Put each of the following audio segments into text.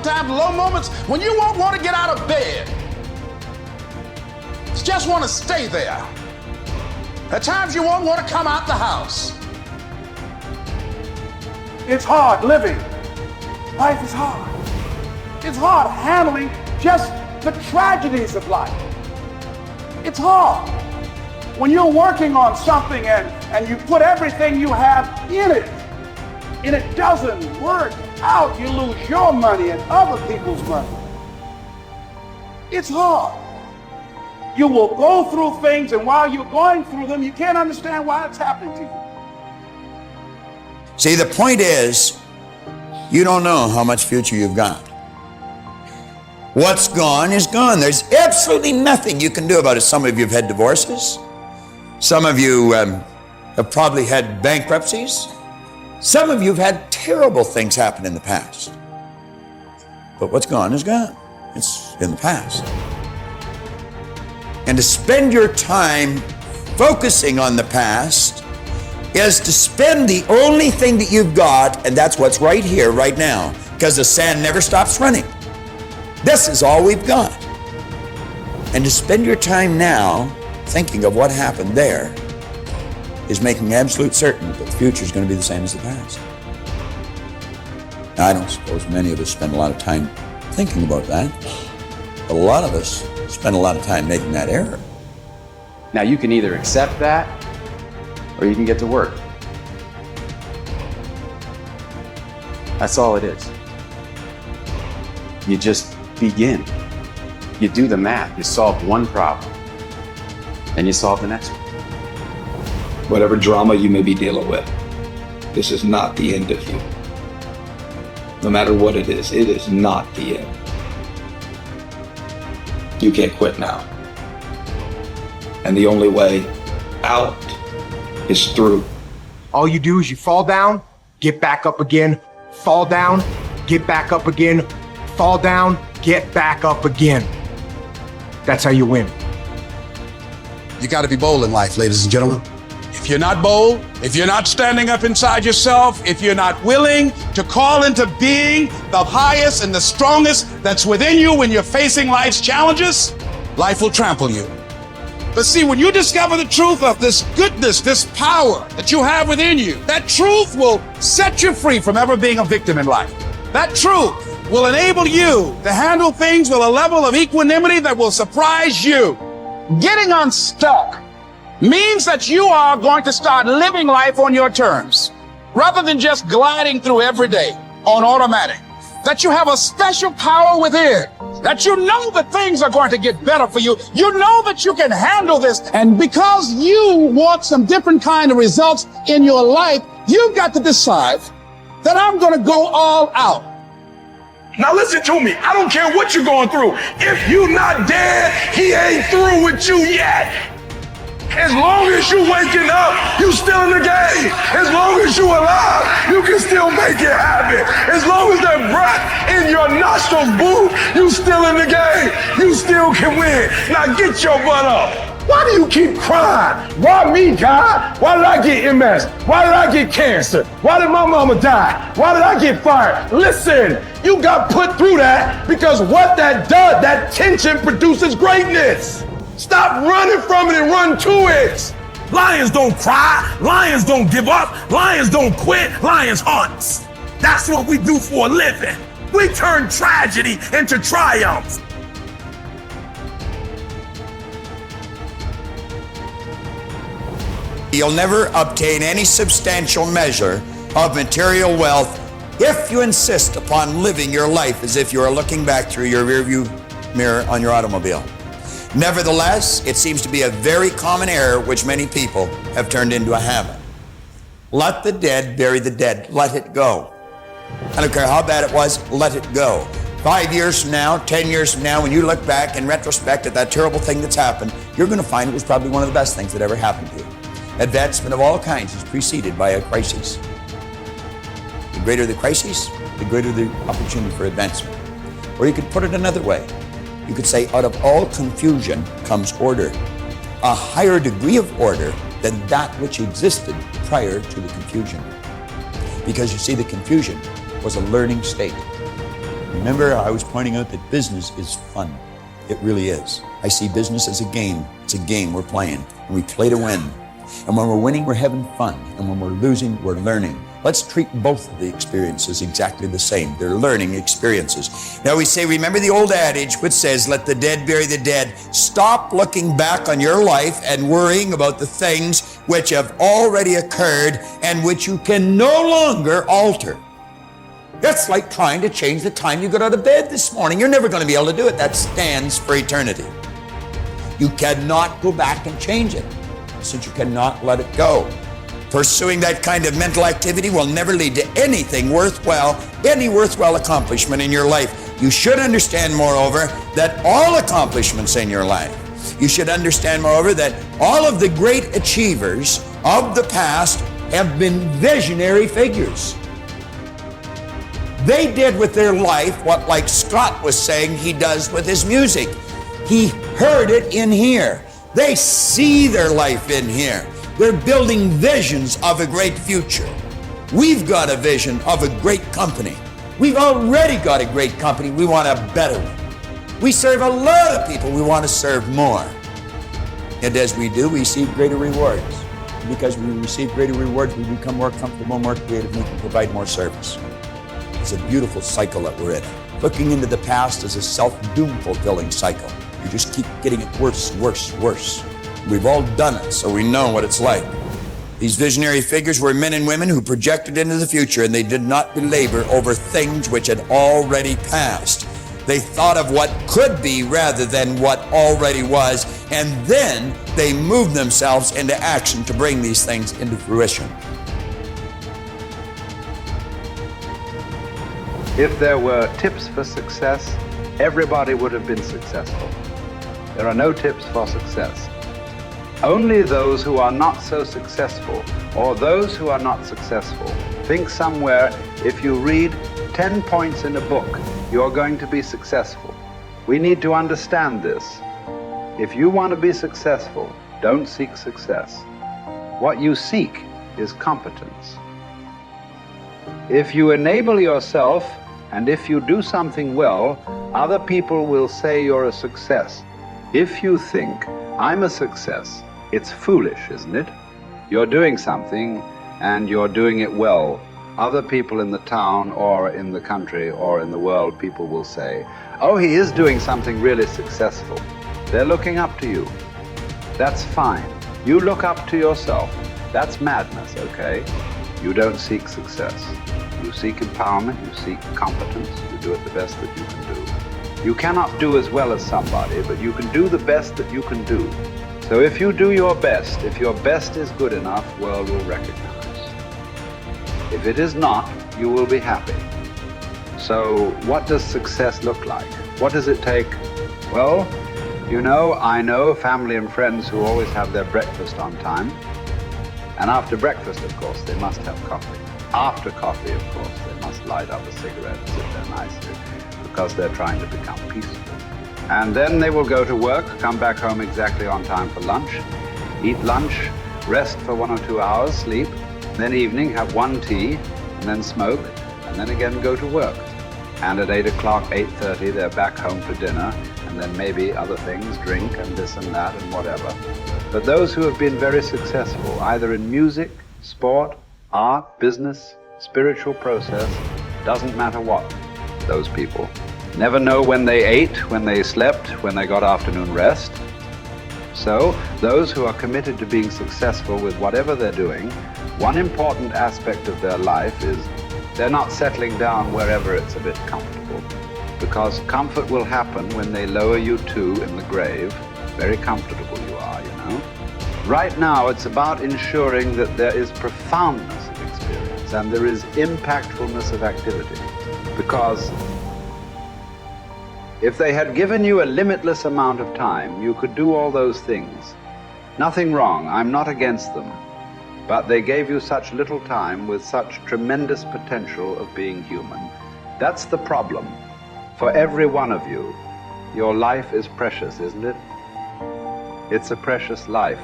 sometimes low moments when you won't want to get out of bed. You just want to stay there. At times you won't want to come out the house. It's hard living. Life is hard. It's hard handling just the tragedies of life. It's hard. When you're working on something and you put everything you have in it, and it doesn't work out, you lose your money and other people's money. It's hard. You will go through things, and while you're going through them, you can't understand why it's happening to you. See, the point is, you don't know how much future you've got. What's gone is gone. There's absolutely nothing you can do about it. Some of you have had divorces. Some of you have probably had bankruptcies. Some of you have had terrible things happen in the past. But what's gone is gone. It's in the past. And to spend your time focusing on the past is to spend the only thing that you've got, and that's what's right here, right now, because the sand never stops running. This is all we've got. And to spend your time now thinking of what happened there is making absolute certain that the future is going to be the same as the past. Now, I don't suppose many of us spend a lot of time thinking about that, but a lot of us spend a lot of time making that error. Now you can either accept that or you can get to work. That's all it is. You just begin. You do the math. You solve one problem, and you solve the next one. Whatever drama you may be dealing with, this is not the end of you. No matter what it is not the end. You can't quit now. And the only way out is through. All you do is you fall down, get back up again, fall down, get back up again, fall down, get back up again. That's how you win. You got to be bold in life, ladies and gentlemen. If you're not bold, if you're not standing up inside yourself, if you're not willing to call into being the highest and the strongest that's within you when you're facing life's challenges, life will trample you. But see, when you discover the truth of this goodness, this power that you have within you, that truth will set you free from ever being a victim in life. That truth will enable you to handle things with a level of equanimity that will surprise you. Getting unstuck means that you are going to start living life on your terms, rather than just gliding through every day on automatic. That you have a special power within, that you know that things are going to get better for you. You know that you can handle this. And because you want some different kind of results in your life, you've got to decide that I'm going to go all out. Now listen to me. I don't care what you're going through. If you're not dead, he ain't through with you yet. As long as you waking up, you still in the game. As long as you alive, you can still make it happen. As long as that breath in your nostrils move, you still in the game. You still can win. Now get your butt up. Why do you keep crying? Why me, God? Why did I get MS? Why did I get cancer? Why did my mama die? Why did I get fired? Listen, you got put through that because what that does, that tension produces greatness. Stop running from it and run to it. Lions don't cry. Lions don't give up. Lions don't quit. Lions hunt. That's what we do for a living. We turn tragedy into triumph. You'll never obtain any substantial measure of material wealth if you insist upon living your life as if you are looking back through your rearview mirror on your automobile. Nevertheless, it seems to be a very common error which many people have turned into a habit. Let the dead bury the dead. Let it go. I don't care how bad it was, let it go. 5 years from now, 10 years from now, when you look back in retrospect at that terrible thing that's happened, you're going to find it was probably one of the best things that ever happened to you. Advancement of all kinds is preceded by a crisis. The greater the crisis, the greater the opportunity for advancement. Or you could put it another way. You could say, out of all confusion comes order, a higher degree of order than that which existed prior to the confusion. Because you see, the confusion was a learning state. Remember, I was pointing out that business is fun. It really is. I see business as a game. It's a game we're playing, and we play to win. And when we're winning, we're having fun. And when we're losing, we're learning. Let's treat both of the experiences exactly the same. They're learning experiences. Now we say, remember the old adage which says, let the dead bury the dead. Stop looking back on your life and worrying about the things which have already occurred and which you can no longer alter. That's like trying to change the time you got out of bed this morning. You're never going to be able to do it. That stands for eternity. You cannot go back and change it, since you cannot let it go. Pursuing that kind of mental activity will never lead to anything worthwhile, any worthwhile accomplishment in your life. You should understand, moreover, that all accomplishments in your life, you should understand, moreover, that all of the great achievers of the past have been visionary figures. They did with their life what, like Scott was saying, he does with his music. He heard it in here. They see their life in here. They're building visions of a great future. We've got a vision of a great company. We've already got a great company. We want a better one. We serve a lot of people. We want to serve more. And as we do, we receive greater rewards. Because we receive greater rewards, we become more comfortable, more creative, we can provide more service. It's a beautiful cycle that we're in. Looking into the past is a self-doom fulfilling cycle. You just keep getting it worse, worse, worse. We've all done it, so we know what it's like. These visionary figures were men and women who projected into the future, and they did not belabor over things which had already passed. They thought of what could be rather than what already was, and then they moved themselves into action to bring these things into fruition. If there were tips for success, everybody would have been successful. There are no tips for success. Only those who are not so successful, or those who are not successful, think somewhere if you read 10 points in a book, you're going to be successful. We need to understand this. If you want to be successful, don't seek success. What you seek is competence. If you enable yourself, and if you do something well, other people will say you're a success. If you think, I'm a success, it's foolish, isn't it? You're doing something, and you're doing it well. Other people in the town, or in the country, or in the world, people will say, oh, he is doing something really successful. They're looking up to you. That's fine. You look up to yourself. That's madness, okay? You don't seek success. You seek empowerment, you seek competence, you do it the best that you can do. You cannot do as well as somebody, but you can do the best that you can do. So if you do your best, if your best is good enough, world will recognize. If it is not, you will be happy. So what does success look like? What does it take? Well, you know, I know family and friends who always have their breakfast on time. And after breakfast, of course, they must have coffee. After coffee, of course, they must light up a cigarette and sit there nicely because they're trying to become peaceful. And then they will go to work, come back home exactly on time for lunch, eat lunch, rest for 1 or 2 hours, sleep, then evening have 1 tea, and then smoke, and then again go to work. And at 8 o'clock, 8:30, they're back home for dinner, and then maybe other things, drink and this and that and whatever. But those who have been very successful, either in music, sport, art, business, spiritual process, doesn't matter what, those people never know when they ate, when they slept, when they got afternoon rest. So those who are committed to being successful with whatever they're doing, one important aspect of their life is they're not settling down wherever it's a bit comfortable, because comfort will happen when they lower you too in the grave. Very comfortable you are, you know. Right now it's about ensuring that there is profoundness of experience and there is impactfulness of activity, because if they had given you a limitless amount of time, you could do all those things. Nothing wrong, I'm not against them. But they gave you such little time with such tremendous potential of being human. That's the problem. For every one of you, your life is precious, isn't it? It's a precious life.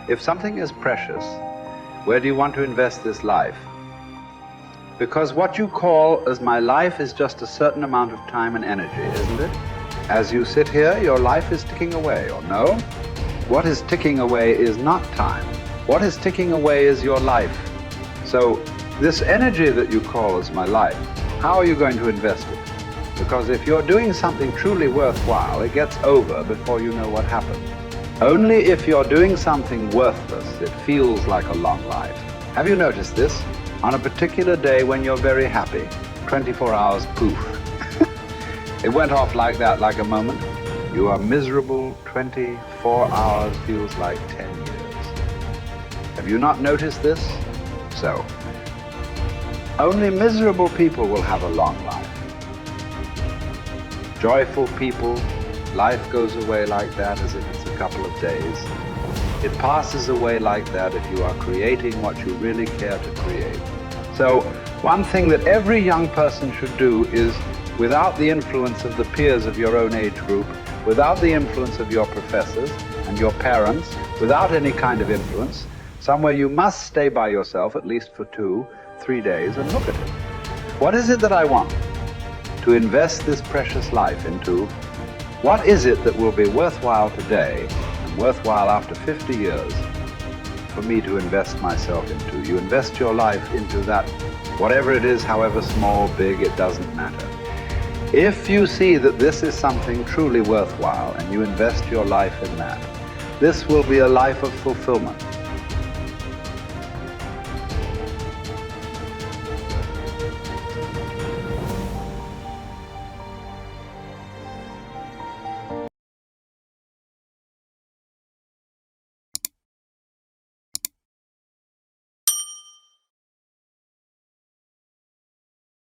If something is precious, where do you want to invest this life? Because what you call as my life is just a certain amount of time and energy, isn't it? As you sit here, your life is ticking away, or no? What is ticking away is not time. What is ticking away is your life. So this energy that you call as my life, how are you going to invest it? Because if you're doing something truly worthwhile, it gets over before you know what happened. Only if you're doing something worthless, it feels like a long life. Have you noticed this? On a particular day when you're very happy, 24 hours, poof. It went off like that, like a moment. You are miserable, 24 hours feels like 10 years. Have you not noticed this? So, only miserable people will have a long life. Joyful people, life goes away like that as if it's a couple of days. It passes away like that if you are creating what you really care to create. So, one thing that every young person should do is, without the influence of the peers of your own age group, without the influence of your professors and your parents, without any kind of influence, somewhere you must stay by yourself at least for 2-3 days and look at it. What is it that I want to invest this precious life into? What is it that will be worthwhile today and worthwhile after 50 years for me to invest myself into? You invest your life into that, whatever it is, however small, big, it doesn't matter. If you see that this is something truly worthwhile and you invest your life in that, this will be a life of fulfillment.